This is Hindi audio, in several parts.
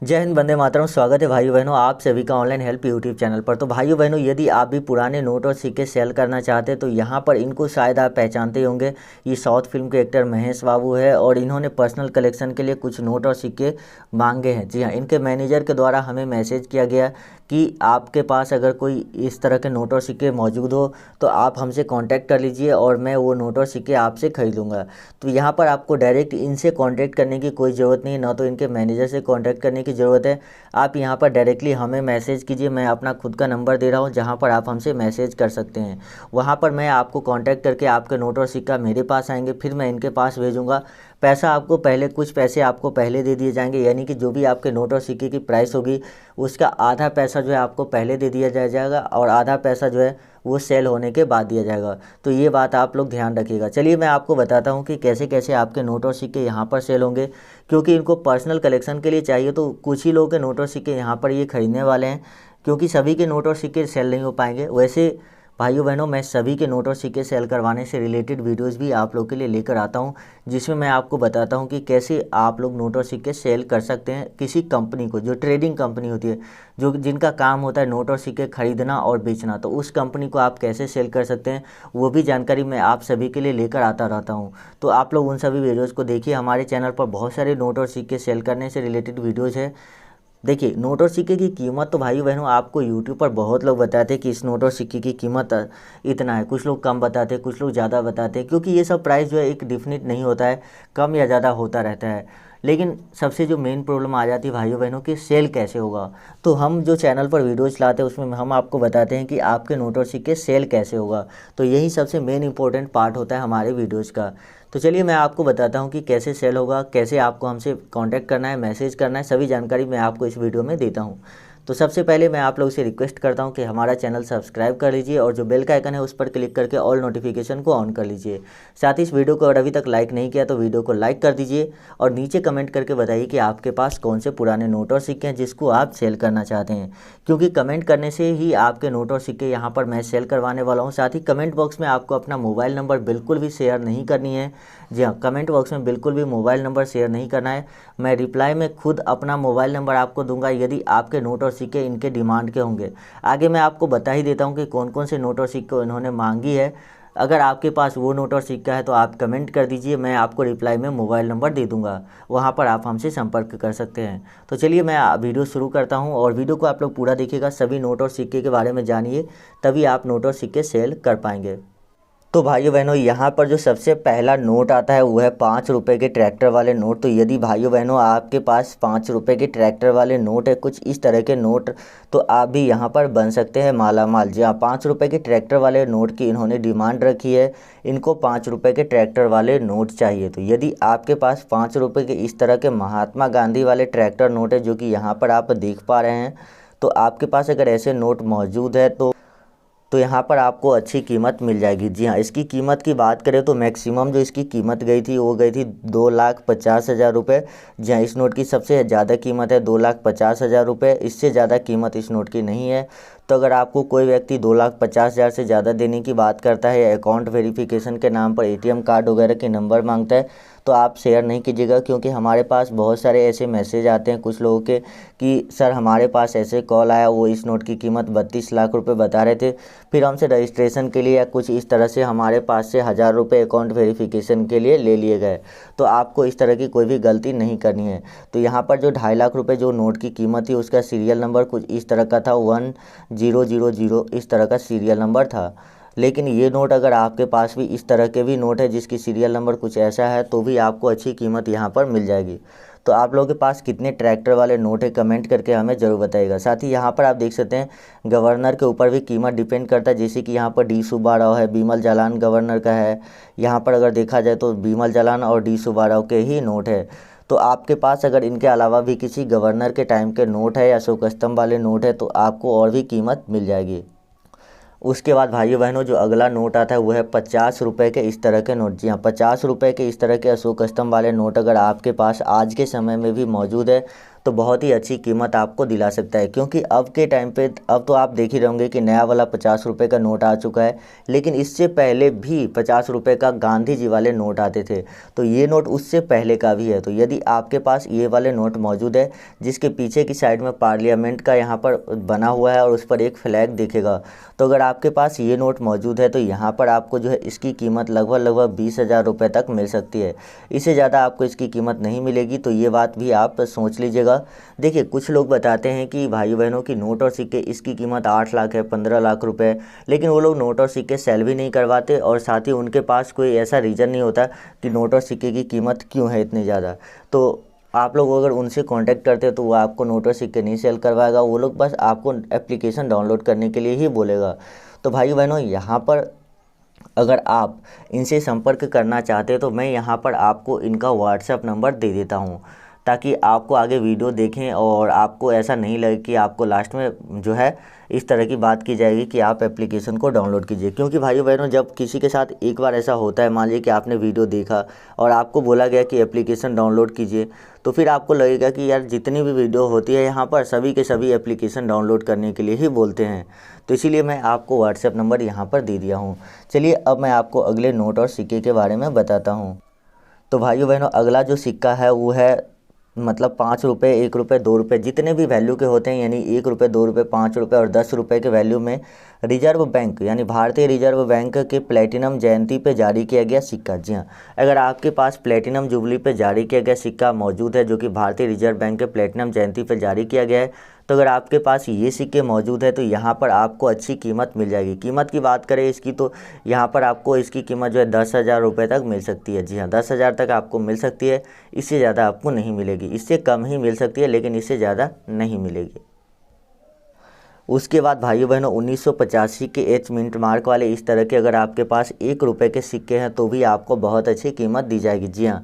जय हिंद, वंदे मातरम। स्वागत है भाइयों बहनों आप सभी का ऑनलाइन हेल्प यूट्यूब चैनल पर। तो भाइयों बहनों, यदि आप भी पुराने नोट और सिक्के सेल करना चाहते हैं तो यहाँ पर इनको शायद आप पहचानते ही होंगे। ये साउथ फिल्म के एक्टर महेश बाबू है और इन्होंने पर्सनल कलेक्शन के लिए कुछ नोट और सिक्के मांगे हैं। जी हाँ, इनके मैनेजर के द्वारा हमें मैसेज किया गया कि आपके पास अगर कोई इस तरह के नोट और सिक्के मौजूद हो तो आप हमसे कांटेक्ट कर लीजिए और मैं वो नोट और सिक्के आपसे खरीदूंगा। तो यहाँ पर आपको डायरेक्ट इनसे कांटेक्ट करने की कोई ज़रूरत नहीं है, ना तो इनके मैनेजर से कांटेक्ट करने की ज़रूरत है। आप यहाँ पर डायरेक्टली हमें मैसेज कीजिए। मैं अपना खुद का नंबर दे रहा हूँ जहाँ पर आप हमसे मैसेज कर सकते हैं। वहाँ पर मैं आपको कांटेक्ट करके आपके नोट और सिक्का मेरे पास आएंगे, फिर मैं इनके पास भेजूँगा। पैसा आपको पहले, कुछ पैसे आपको पहले दे दिए जाएंगे, यानी कि जो भी आपके नोट और सिक्के की प्राइस होगी उसका आधा पैसा जो है आपको पहले दे दिया जाएगा और आधा पैसा जो है वो सेल होने के बाद दिया जाएगा। तो ये बात आप लोग ध्यान रखिएगा। चलिए मैं आपको बताता हूँ कि कैसे कैसे आपके नोट और सिक्के यहाँ पर सेल होंगे, क्योंकि इनको पर्सनल कलेक्शन के लिए चाहिए। तो कुछ ही लोगों के नोट और सिक्के यहाँ पर ये खरीदने वाले हैं, क्योंकि सभी के नोट और सिक्के सेल नहीं हो पाएंगे। वैसे भाइयों बहनों, मैं सभी के नोट और सिक्के सेल करवाने से रिलेटेड वीडियोस भी आप लोग के लिए लेकर आता हूं, जिसमें मैं आपको बताता हूं कि कैसे आप लोग नोट और सिक्के सेल कर सकते हैं किसी कंपनी को, जो ट्रेडिंग कंपनी होती है, जो जिनका काम होता है नोट और सिक्के खरीदना और बेचना। तो उस कंपनी को आप कैसे सेल कर सकते हैं वो भी जानकारी मैं आप सभी के लिए लेकर आता रहता हूँ। तो आप लोग उन सभी वीडियोज़ को देखिए। हमारे चैनल पर बहुत सारे नोट और सिक्के सेल करने से रिलेटेड वीडियोज़ है। देखिए, नोट और सिक्के की कीमत तो भाई बहनों आपको यूट्यूब पर बहुत लोग बताते हैं कि इस नोट और सिक्के की कीमत इतना है। कुछ लोग कम बताते हैं, कुछ लोग ज़्यादा बताते हैं, क्योंकि ये सब प्राइस जो है एक डिफिनिट नहीं होता है, कम या ज़्यादा होता रहता है। लेकिन सबसे जो मेन प्रॉब्लम आ जाती है भाइयों बहनों कि सेल कैसे होगा। तो हम जो चैनल पर वीडियोज़ लाते हैं उसमें हम आपको बताते हैं कि आपके नोट और सिक्के सेल कैसे होगा। तो यही सबसे मेन इंपॉर्टेंट पार्ट होता है हमारे वीडियोज़ का। तो चलिए मैं आपको बताता हूँ कि कैसे सेल होगा, कैसे आपको हमसे कांटेक्ट करना है, मैसेज करना है, सभी जानकारी मैं आपको इस वीडियो में देता हूँ। तो सबसे पहले मैं आप लोगों से रिक्वेस्ट करता हूँ कि हमारा चैनल सब्सक्राइब कर लीजिए और जो बेल का आइकन है उस पर क्लिक करके ऑल नोटिफिकेशन को ऑन कर लीजिए। साथ ही इस वीडियो को अगर अभी तक लाइक नहीं किया तो वीडियो को लाइक कर दीजिए और नीचे कमेंट करके बताइए कि आपके पास कौन से पुराने नोट और सिक्के हैं जिसको आप सेल करना चाहते हैं, क्योंकि कमेंट करने से ही आपके नोट और सिक्के यहाँ पर मैं सेल करवाने वाला हूँ। साथ ही कमेंट बॉक्स में आपको अपना मोबाइल नंबर बिल्कुल भी शेयर नहीं करनी है। जी हाँ, कमेंट बॉक्स में बिल्कुल भी मोबाइल नंबर शेयर नहीं करना है। मैं रिप्लाई में खुद अपना मोबाइल नंबर आपको दूंगा यदि आपके नोट और सिक्के इनके डिमांड के होंगे। आगे मैं आपको बता ही देता हूँ कि कौन कौन से नोट और सिक्के इन्होंने मांगी है। अगर आपके पास वो नोट और सिक्का है तो आप कमेंट कर दीजिए, मैं आपको रिप्लाई में मोबाइल नंबर दे दूंगा, वहाँ पर आप हमसे संपर्क कर सकते हैं। तो चलिए मैं वीडियो शुरू करता हूँ और वीडियो को आप लोग पूरा देखिएगा, सभी नोट और सिक्के के बारे में जानिए, तभी आप नोट और सिक्के सेल कर पाएंगे। तो भाइयों बहनों, यहाँ पर जो सबसे पहला नोट आता है वो है 5 रुपये के ट्रैक्टर वाले नोट। तो यदि भाइयों बहनों आपके पास 5 रुपये के ट्रैक्टर वाले नोट है, कुछ इस तरह के नोट, तो आप भी यहाँ पर बन सकते हैं माला माल। जी हाँ, 5 रुपये के ट्रैक्टर वाले नोट की इन्होंने डिमांड रखी है। इनको 5 रुपये के ट्रैक्टर वाले नोट चाहिए। तो यदि आपके पास 5 रुपये के इस तरह के महात्मा गांधी वाले ट्रैक्टर नोट है, जो कि यहाँ पर आप देख पा रहे हैं, तो आपके पास अगर ऐसे नोट मौजूद है तो यहाँ पर आपको अच्छी कीमत मिल जाएगी। जी हाँ, इसकी कीमत की बात करें तो मैक्सिमम जो इसकी कीमत गई थी वो गई थी 2,50,000 रुपये। जी हाँ, इस नोट की सबसे ज़्यादा कीमत है 2,50,000 रुपये। इससे ज़्यादा कीमत इस नोट की नहीं है। तो अगर आपको कोई व्यक्ति 2,50,000 से ज़्यादा देने की बात करता है, अकाउंट वेरिफिकेशन के नाम पर एटीएम कार्ड वगैरह के नंबर मांगता है, तो आप शेयर नहीं कीजिएगा, क्योंकि हमारे पास बहुत सारे ऐसे मैसेज आते हैं कुछ लोगों के कि सर हमारे पास ऐसे कॉल आया, वो इस नोट की कीमत 32 लाख रुपए बता रहे थे, फिर हमसे रजिस्ट्रेशन के लिए या कुछ इस तरह से हमारे पास से 1,000 रुपये अकाउंट वेरिफिकेशन के लिए ले लिए गए। तो आपको इस तरह की कोई भी गलती नहीं करनी है। तो यहाँ पर जो 2.5 लाख रुपये जो नोट की कीमत थी उसका सीरियल नंबर कुछ इस तरह का था, 1000 इस तरह का सीरियल नंबर था। लेकिन ये नोट अगर आपके पास भी इस तरह के भी नोट है जिसकी सीरियल नंबर कुछ ऐसा है, तो भी आपको अच्छी कीमत यहाँ पर मिल जाएगी। तो आप लोगों के पास कितने ट्रैक्टर वाले नोट है कमेंट करके हमें ज़रूर बताइएगा। साथ ही यहाँ पर आप देख सकते हैं गवर्नर के ऊपर भी कीमत डिपेंड करता है, जैसे कि यहाँ पर डी सुब्बाराव है, बिमल जालान गवर्नर का है। यहाँ पर अगर देखा जाए तो बिमल जालान और डी सुब्बाराव के ही नोट है। तो आपके पास अगर इनके अलावा भी किसी गवर्नर के टाइम के नोट है या अशोक स्तंभ वाले नोट है तो आपको और भी कीमत मिल जाएगी। उसके बाद भाइयों बहनों, जो अगला नोट आता है वो है 50 रुपये के इस तरह के नोट। जी हाँ, 50 रुपये के इस तरह के अशोक स्तंभ वाले नोट अगर आपके पास आज के समय में भी मौजूद है तो बहुत ही अच्छी कीमत आपको दिला सकता है। क्योंकि अब के टाइम पे अब तो आप देख ही रहे होंगे कि नया वाला 50 रुपये का नोट आ चुका है, लेकिन इससे पहले भी 50 रुपये का गांधी जी वाले नोट आते थे, तो ये नोट उससे पहले का भी है। तो यदि आपके पास ये वाले नोट मौजूद है जिसके पीछे की साइड में पार्लियामेंट का यहाँ पर बना हुआ है और उस पर एक फ्लैग दिखेगा, तो अगर आपके पास ये नोट मौजूद है तो यहाँ पर आपको जो है इसकी कीमत लगभग 20,000 रुपये तक मिल सकती है। इससे ज़्यादा आपको इसकी कीमत नहीं मिलेगी, तो ये बात भी आप सोच लीजिएगा। देखिए, कुछ लोग बताते हैं कि भाई बहनों की नोट और सिक्के इसकी कीमत 8 लाख है, 15 लाख रुपए, लेकिन वो लोग नोट और सिक्के सेल भी नहीं करवाते और साथ ही उनके पास कोई ऐसा रीज़न नहीं होता कि नोट और सिक्के की कीमत क्यों है इतनी ज़्यादा। तो आप लोग अगर उनसे कांटेक्ट करते हैं तो वो आपको नोट और सिक्के नहीं सेल करवाएगा, वो लोग बस आपको एप्लीकेशन डाउनलोड करने के लिए ही बोलेगा। तो भाई बहनों, यहाँ पर अगर आप इनसे संपर्क करना चाहते हैं तो मैं यहाँ पर आपको इनका व्हाट्सएप नंबर दे देता हूँ, ताकि आपको आगे वीडियो देखें और आपको ऐसा नहीं लगे कि आपको लास्ट में जो है इस तरह की बात की जाएगी कि आप एप्लीकेशन को डाउनलोड कीजिए। क्योंकि भाइयों बहनों, जब किसी के साथ एक बार ऐसा होता है, मान लीजिए कि आपने वीडियो देखा और आपको बोला गया कि एप्लीकेशन डाउनलोड कीजिए, तो फिर आपको लगेगा कि यार जितनी भी वीडियो होती है यहाँ पर सभी के सभी एप्लीकेशन डाउनलोड करने के लिए ही बोलते हैं। तो इसीलिए मैं आपको व्हाट्सएप नंबर यहाँ पर दे दिया हूँ। चलिए अब मैं आपको अगले नोट और सिक्के के बारे में बताता हूँ। तो भाइयों बहनों, अगला जो सिक्का है वो है मतलब 5 रुपये, 1 रुपये, 2 रुपये, जितने भी वैल्यू के होते हैं, यानी 1 रुपये, 2 रुपये, 5 रुपये और 10 रुपये के वैल्यू में रिजर्व बैंक यानी भारतीय रिजर्व बैंक के प्लेटिनम जयंती पे जारी किया गया सिक्का। जी हाँ, अगर आपके पास प्लेटिनम जुबली पे जारी किया गया सिक्का मौजूद है जो कि भारतीय रिजर्व बैंक के प्लेटिनम जयंती पे जारी किया गया है, तो अगर आपके पास ये सिक्के मौजूद है तो यहाँ पर आपको अच्छी कीमत मिल जाएगी। कीमत की बात करें इसकी तो यहाँ पर आपको इसकी कीमत जो है 10,000 रुपये तक मिल सकती है। जी हाँ, 10,000 तक आपको मिल सकती है, इससे ज़्यादा आपको नहीं मिलेगी। इससे कम ही मिल सकती है लेकिन इससे ज़्यादा नहीं मिलेगी। उसके बाद भाइयों बहनों, 1985 के एच मिंट मार्क वाले इस तरह के अगर आपके पास 1 रुपये के सिक्के हैं तो भी आपको बहुत अच्छी कीमत दी जाएगी। जी हाँ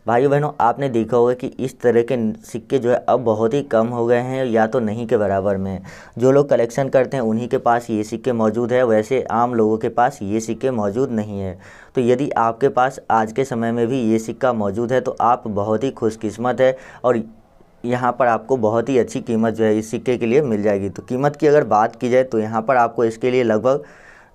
भाइयों बहनों, आपने देखा होगा कि इस तरह के सिक्के जो है अब बहुत ही कम हो गए हैं या तो नहीं के बराबर में। जो लोग कलेक्शन करते हैं उन्हीं के पास ये सिक्के मौजूद है, वैसे आम लोगों के पास ये सिक्के मौजूद नहीं है। तो यदि आपके पास आज के समय में भी ये सिक्का मौजूद है तो आप बहुत ही खुशकिस्मत है और यहाँ पर आपको बहुत ही अच्छी कीमत जो है इस सिक्के के लिए मिल जाएगी। तो कीमत की अगर बात की जाए तो यहाँ पर आपको इसके लिए लगभग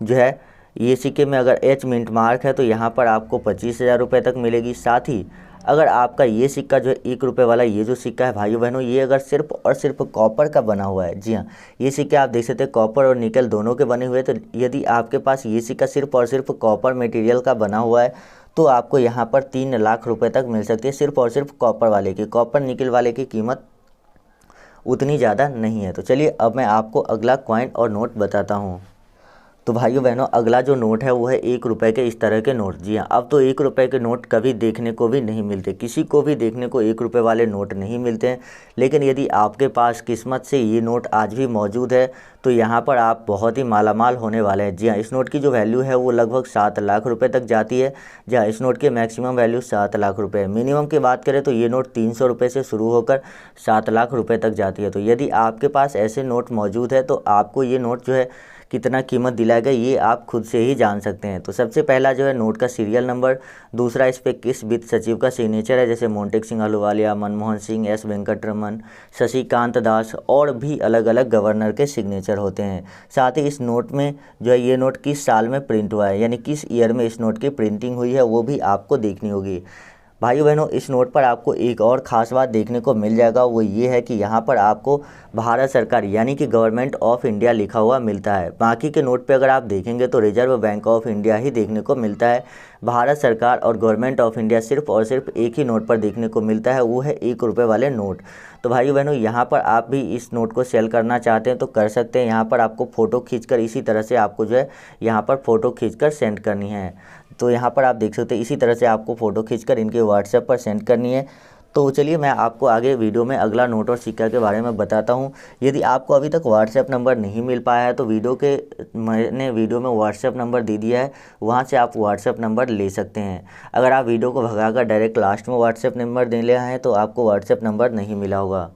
जो है ये सिक्के में अगर एच मिंट मार्क है तो यहाँ पर आपको 25,000 रुपये तक मिलेगी। साथ ही अगर आपका ये सिक्का जो है 1 रुपये वाला ये जो सिक्का है भाइयों बहनों, ये अगर सिर्फ और सिर्फ कॉपर का बना हुआ है, जी हाँ ये सिक्के आप देख सकते हैं कॉपर और निकल दोनों के बने हुए, तो यदि आपके पास ये सिक्का सिर्फ और सिर्फ कॉपर मटेरियल का बना हुआ है तो आपको यहाँ पर 3 लाख रुपए तक मिल सकती है, सिर्फ और सिर्फ कॉपर वाले की। कॉपर निकल वाले की कीमत उतनी ज़्यादा नहीं है। तो चलिए अब मैं आपको अगला कॉइन और नोट बताता हूँ। तो भाइयों बहनों, अगला जो नोट है वो है 1 रुपये के इस तरह के नोट। जी हाँ, अब तो 1 रुपये के नोट कभी देखने को भी नहीं मिलते, किसी को भी देखने को 1 रुपये वाले नोट नहीं मिलते हैं। लेकिन यदि आपके पास किस्मत से ये नोट आज भी मौजूद है तो यहाँ पर आप बहुत ही मालामाल होने वाले हैं। जी हाँ, इस नोट की जो वैल्यू है वो लगभग 7 लाख रुपए तक जाती है। जी हाँ, इस नोट की मैक्सिमम वैल्यू 7 लाख रुपए है। मिनिमम की बात करें तो ये नोट 300 रुपये से शुरू होकर 7 लाख रुपए तक जाती है। तो यदि आपके पास ऐसे नोट मौजूद है तो आपको ये नोट जो है कितना कीमत दिलाएगा ये आप खुद से ही जान सकते हैं। तो सबसे पहला जो है नोट का सीरियल नंबर, दूसरा इस पर किस वित्त सचिव का सिग्नेचर है, जैसे मोंटेक सिंह अहलूवालिया, मनमोहन सिंह, एस वेंकटरमन, शशिकांत दास और भी अलग अलग गवर्नर के सिग्नेचर होते हैं। साथ ही इस नोट में जो है ये नोट किस साल में प्रिंट हुआ है, यानी किस ईयर में इस नोट की प्रिंटिंग हुई है वो भी आपको देखनी होगी। भाइयों बहनों, इस नोट पर आपको एक और ख़ास बात देखने को मिल जाएगा, वो ये है कि यहाँ पर आपको भारत सरकार यानी कि गवर्नमेंट ऑफ इंडिया लिखा हुआ मिलता है। बाकी के नोट पे अगर आप देखेंगे तो रिजर्व बैंक ऑफ इंडिया ही देखने को मिलता है। भारत सरकार और गवर्नमेंट ऑफ इंडिया सिर्फ और सिर्फ एक ही नोट पर देखने को मिलता है, वो है 1 रुपये वाले नोट। तो भाइयों बहनों, यहाँ पर आप भी इस नोट को सेल करना चाहते हैं तो कर सकते हैं। यहाँ पर आपको फ़ोटो खींचकर इसी तरह से आपको जो है यहाँ पर फ़ोटो खींचकर सेंड करनी है। तो यहाँ पर आप देख सकते हैं इसी तरह से आपको फ़ोटो खींचकर इनके व्हाट्सएप पर सेंड करनी है। तो चलिए मैं आपको आगे वीडियो में अगला नोट और सिक्का के बारे में बताता हूँ। यदि आपको अभी तक व्हाट्सएप नंबर नहीं मिल पाया है तो मैंने वीडियो में व्हाट्सएप नंबर दे दिया है, वहाँ से आप व्हाट्सएप नंबर ले सकते हैं। अगर आप वीडियो को भगाकर डायरेक्ट लास्ट में व्हाट्सएप नंबर दे ले आए हैं तो आपको व्हाट्सएप नंबर नहीं मिला होगा।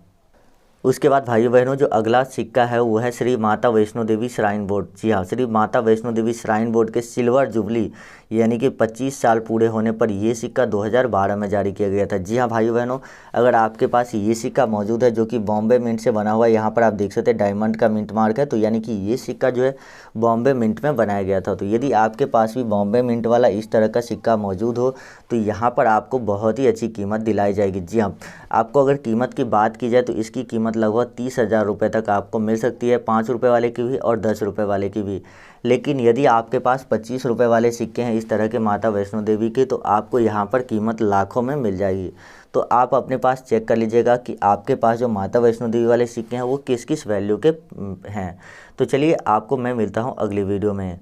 उसके बाद भाइयों बहनों जो अगला सिक्का है वो है श्री माता वैष्णो देवी श्राइन बोर्ड। जी हाँ, श्री माता वैष्णो देवी श्राइन बोर्ड के सिल्वर जुबली यानी कि 25 साल पूरे होने पर ये सिक्का 2012 में जारी किया गया था। जी हाँ भाइयों बहनों, अगर आपके पास ये सिक्का मौजूद है जो कि बॉम्बे मिंट से बना हुआ है, यहाँ पर आप देख सकते हैं डायमंड का मिंट मार्क है, तो यानी कि ये सिक्का जो है बॉम्बे मिंट में बनाया गया था। तो यदि आपके पास भी बॉम्बे मिंट वाला इस तरह का सिक्का मौजूद हो तो यहाँ पर आपको बहुत ही अच्छी कीमत दिलाई जाएगी। जी हाँ, आपको अगर कीमत की बात की जाए तो इसकी कीमत लगभग 30,000 रुपये तक आपको मिल सकती है, 5 रुपये वाले की भी और 10 रुपये वाले की भी। लेकिन यदि आपके पास 25 रुपये वाले सिक्के हैं इस तरह के माता वैष्णो देवी के, तो आपको यहाँ पर कीमत लाखों में मिल जाएगी। तो आप अपने पास चेक कर लीजिएगा कि आपके पास जो माता वैष्णो देवी वाले सिक्के हैं वो किस किस वैल्यू के हैं। तो चलिए आपको मैं मिलता हूँ अगली वीडियो में।